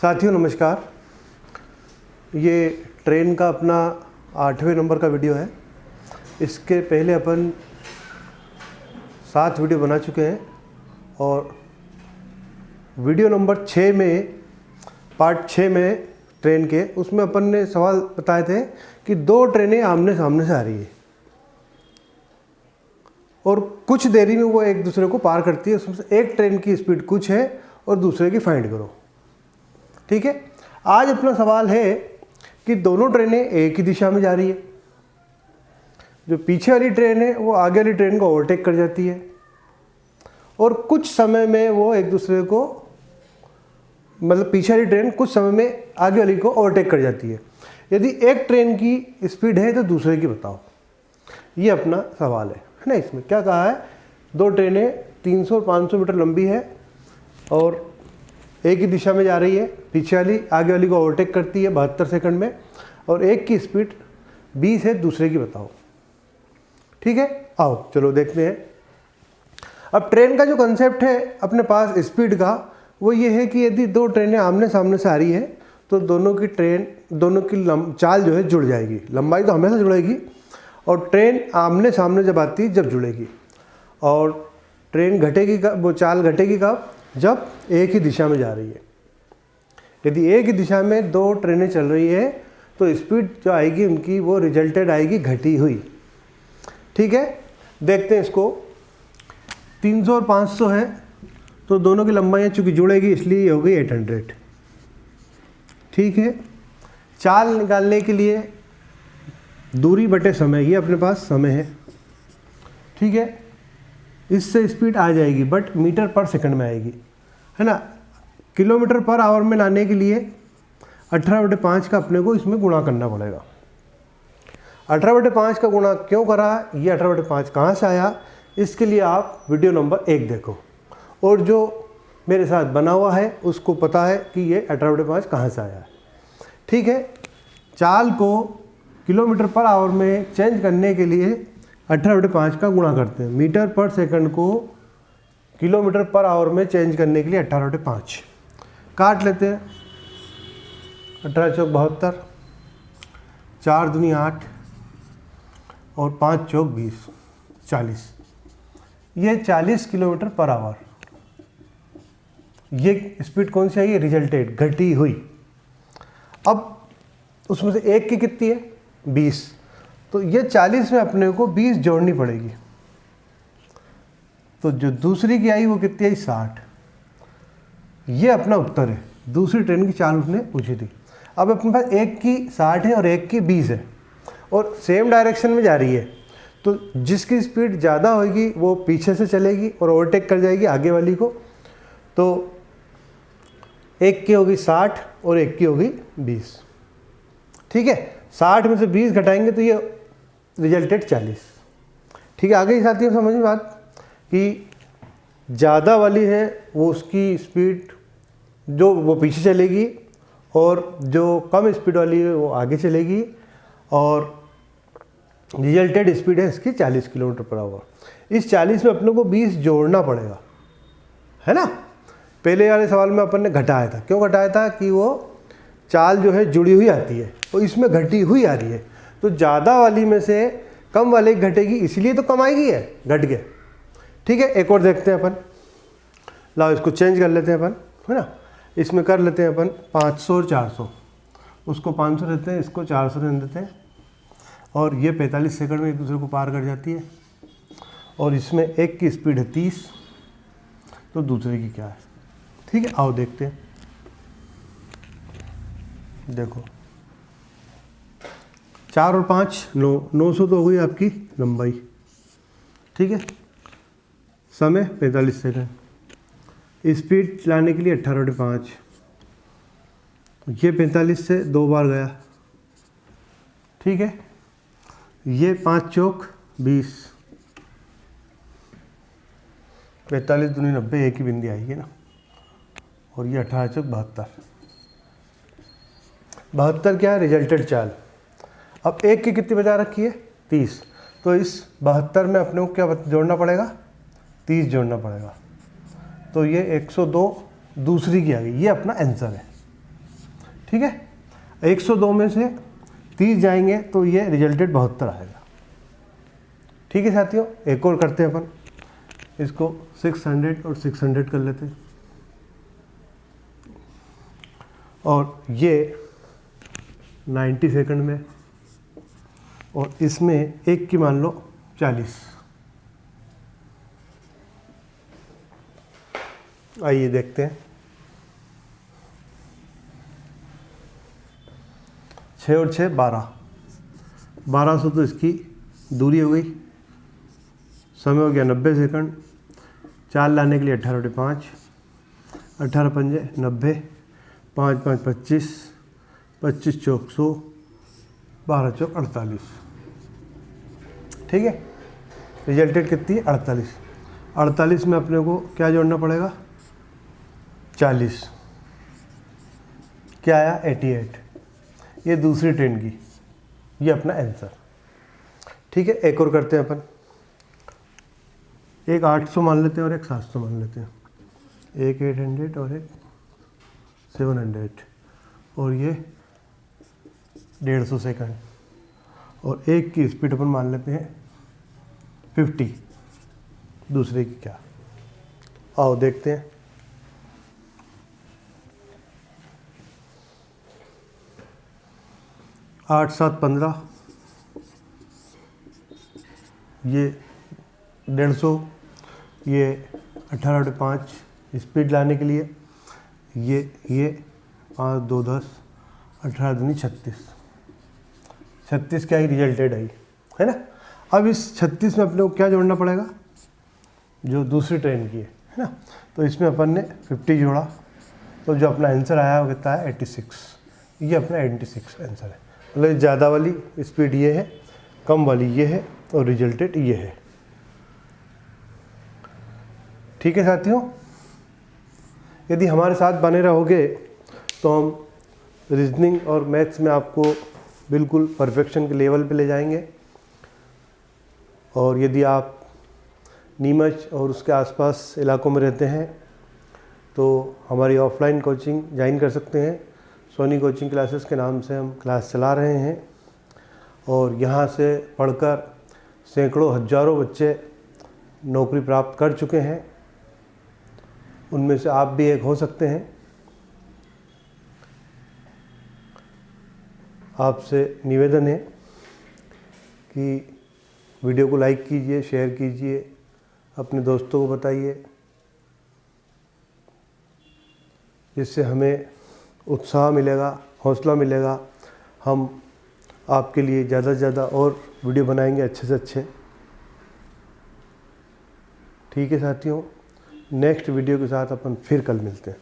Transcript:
साथियों नमस्कार। ये ट्रेन का अपना 8वें नंबर का वीडियो है। इसके पहले अपन 7 वीडियो बना चुके हैं और वीडियो नंबर 6 में पार्ट 6 में ट्रेन के उसमें अपन ने सवाल बताए थे कि 2 ट्रेनें आमने सामने से आ रही है और कुछ देरी में वो एक दूसरे को पार करती है। उसमें से एक ट्रेन की स्पीड कुछ है और दूसरे की फाइंड करो। ठीक है, आज अपना सवाल है कि दोनों ट्रेनें एक ही दिशा में जा रही है। जो पीछे वाली ट्रेन है वो आगे वाली ट्रेन को ओवरटेक कर जाती है और कुछ समय में वो एक दूसरे को मतलब पीछे वाली ट्रेन कुछ समय में आगे वाली को ओवरटेक कर जाती है। यदि एक ट्रेन की स्पीड है तो दूसरे की बताओ। ये अपना सवाल है ना। इसमें क्या कहा है, 2 ट्रेनें 300 और 500 मीटर लंबी है और एक ही दिशा में जा रही है। पीछे वाली आगे वाली को ओवरटेक करती है 72 सेकंड में और एक की स्पीड 20 है, दूसरे की बताओ। ठीक है, आओ चलो देखते हैं। अब ट्रेन का जो कंसेप्ट है अपने पास स्पीड का, वो ये है कि यदि 2 ट्रेनें आमने सामने से आ रही है तो दोनों की चाल जो है जुड़ जाएगी। लंबाई तो हमेशा जुड़ेगी और ट्रेन आमने सामने जब आती है जब जुड़ेगी। और ट्रेन घटेगी कब, वो चाल घटेगी कब, जब एक ही दिशा में जा रही है। यदि एक ही दिशा में 2 ट्रेनें चल रही है तो स्पीड जो आएगी उनकी वो रिजल्टेड आएगी घटी हुई। ठीक है, देखते हैं इसको। 300 और 500 है तो दोनों की लंबाई चूँकि जुड़ेगी इसलिए हो गई 800। ठीक है, चाल निकालने के लिए दूरी बटे समय, ये अपने पास समय है। ठीक है, इससे स्पीड आ जाएगी बट मीटर पर सेकंड में आएगी, है ना। किलोमीटर पर आवर में लाने के लिए 18/5 का अपने को इसमें गुणा करना पड़ेगा। 18/5 का गुणा क्यों करा, ये 18/5 कहाँ से आया, इसके लिए आप वीडियो नंबर 1 देखो और जो मेरे साथ बना हुआ है उसको पता है कि ये 18/5 कहाँ से आया है। ठीक है, चाल को किलोमीटर पर आवर में चेंज करने के लिए 18/5 का गुणा करते हैं। मीटर पर सेकंड को किलोमीटर पर आवर में चेंज करने के लिए 18/5 काट लेते हैं। 18 चौक 72, 4 दूनी 8 और 5 चौक 20, 40। ये 40 किलोमीटर पर आवर। ये स्पीड कौन सी आई है, रिजल्टेड घटी हुई। अब उसमें से एक की कितनी है, 20, तो ये 40 में अपने को 20 जोड़नी पड़ेगी। तो जो दूसरी की आई वो कितनी आई, 60। ये अपना उत्तर है। दूसरी ट्रेन की चाल उसने पूछी थी। अब अपने पास एक की 60 है और एक की 20 है और सेम डायरेक्शन में जा रही है, तो जिसकी स्पीड ज़्यादा होगी वो पीछे से चलेगी और ओवरटेक कर जाएगी आगे वाली को। तो एक की होगी 60 और एक की होगी 20। ठीक है, 60 में से 20 घटाएंगे तो ये रिजल्टेड 40। ठीक है, आगे ही साथियों समझ में बात कि ज़्यादा वाली है वो उसकी स्पीड जो वो पीछे चलेगी और जो कम स्पीड वाली है वो आगे चलेगी और रिजल्टेड स्पीड है इसकी 40 किलोमीटर पर आवर। इस 40 में अपने को 20 जोड़ना पड़ेगा, है ना। पहले वाले सवाल में अपन ने घटाया था। क्यों घटाया था कि वो चाल जो है जुड़ी हुई आती है और इसमें घटी हुई आ रही है, तो ज़्यादा वाली में से कम वाली घटेगी, इसलिए तो कम आएगी, है घट गए। ठीक है, एक और देखते हैं अपन। लाओ इसको चेंज कर लेते हैं अपन, है ना। इसमें कर लेते हैं अपन 500 और 400। उसको 500 देते हैं, इसको 400 रहने देते हैं और ये 45 सेकंड में एक दूसरे को पार कर जाती है। और इसमें एक की स्पीड है 30, तो दूसरे की क्या है। ठीक है, आओ देखते हैं। देखो 4 और 5 900 तो हो गई आपकी लंबाई। ठीक है, समय 45 सेकंड, स्पीड चलाने के लिए 18/5। ये 45 से 2 बार गया। ठीक है, ये 5 चौक 20, 45 दूनी 90, एक ही बिंदी आएगी ना। और ये 18 चौक 72। 72 क्या है, रिजल्टेड चाल। अब एक की कितनी बचा रखी है, 30, तो इस 72 में अपने को क्या जोड़ना पड़ेगा, 30 जोड़ना पड़ेगा। तो ये 102 दूसरी की आ गई। ये अपना आंसर है। ठीक है, 102 में से 30 जाएंगे तो ये रिजल्टेड 72 आएगा। ठीक है साथियों, एक और करते हैं अपन, इसको 600 और 600 कर लेते हैं, और ये 90 सेकंड में, और इसमें एक की मान लो 40। आइए देखते हैं, 6 और 6 12, 1200 तो इसकी दूरी हो गई, समय हो गया 90 सेकंड, 4 लाने के लिए 18 × 5, 18 पंजे 90, 5 5 25, 25 चौक 100, 12 चौक 48। ठीक है, रिजल्टेड कितनी है 48। 48 में अपने को क्या जोड़ना पड़ेगा 40, क्या आया 88। ये दूसरी ट्रेन की, ये अपना आंसर। ठीक है, एक और करते हैं अपन, एक 800 मान लेते हैं और एक 700 मान लेते हैं, एक 800 और एक 700, और ये 150 सेकंड, और एक की स्पीड अपन मान लेते हैं 50, दूसरे की क्या। आओ देखते हैं, आठ 7 15, ये 150, ये 18 × 5 स्पीड लाने के लिए, ये 5 2 10, 18 दूनी 36, 36 क्या ही रिजल्टेड आई है ना। अब इस 36 में अपने को क्या जोड़ना पड़ेगा, जो दूसरी ट्रेन की है ना, तो इसमें अपन ने 50 जोड़ा, तो जो अपना आंसर आया वो कितना है 86। ये अपना 86 आंसर है, मतलब ज़्यादा वाली स्पीड ये है, कम वाली ये है, और रिजल्टेड ये है। ठीक है साथियों, यदि हमारे साथ बने रहोगे तो हम रीजनिंग और मैथ्स में आपको बिल्कुल परफेक्शन के लेवल पे ले जाएंगे। और यदि आप नीमच और उसके आसपास इलाकों में रहते हैं तो हमारी ऑफलाइन कोचिंग ज्वाइन कर सकते हैं। सोनी कोचिंग क्लासेस के नाम से हम क्लास चला रहे हैं, और यहाँ से पढ़कर सैकड़ों हजारों बच्चे नौकरी प्राप्त कर चुके हैं, उनमें से आप भी एक हो सकते हैं। आपसे निवेदन है कि वीडियो को लाइक कीजिए, शेयर कीजिए, अपने दोस्तों को बताइए, जिससे हमें उत्साह मिलेगा, हौसला मिलेगा। हम आपके लिए ज़्यादा से ज़्यादा और वीडियो बनाएंगे अच्छे से अच्छे। ठीक है साथियों, नेक्स्ट वीडियो के साथ अपन फिर कल मिलते हैं।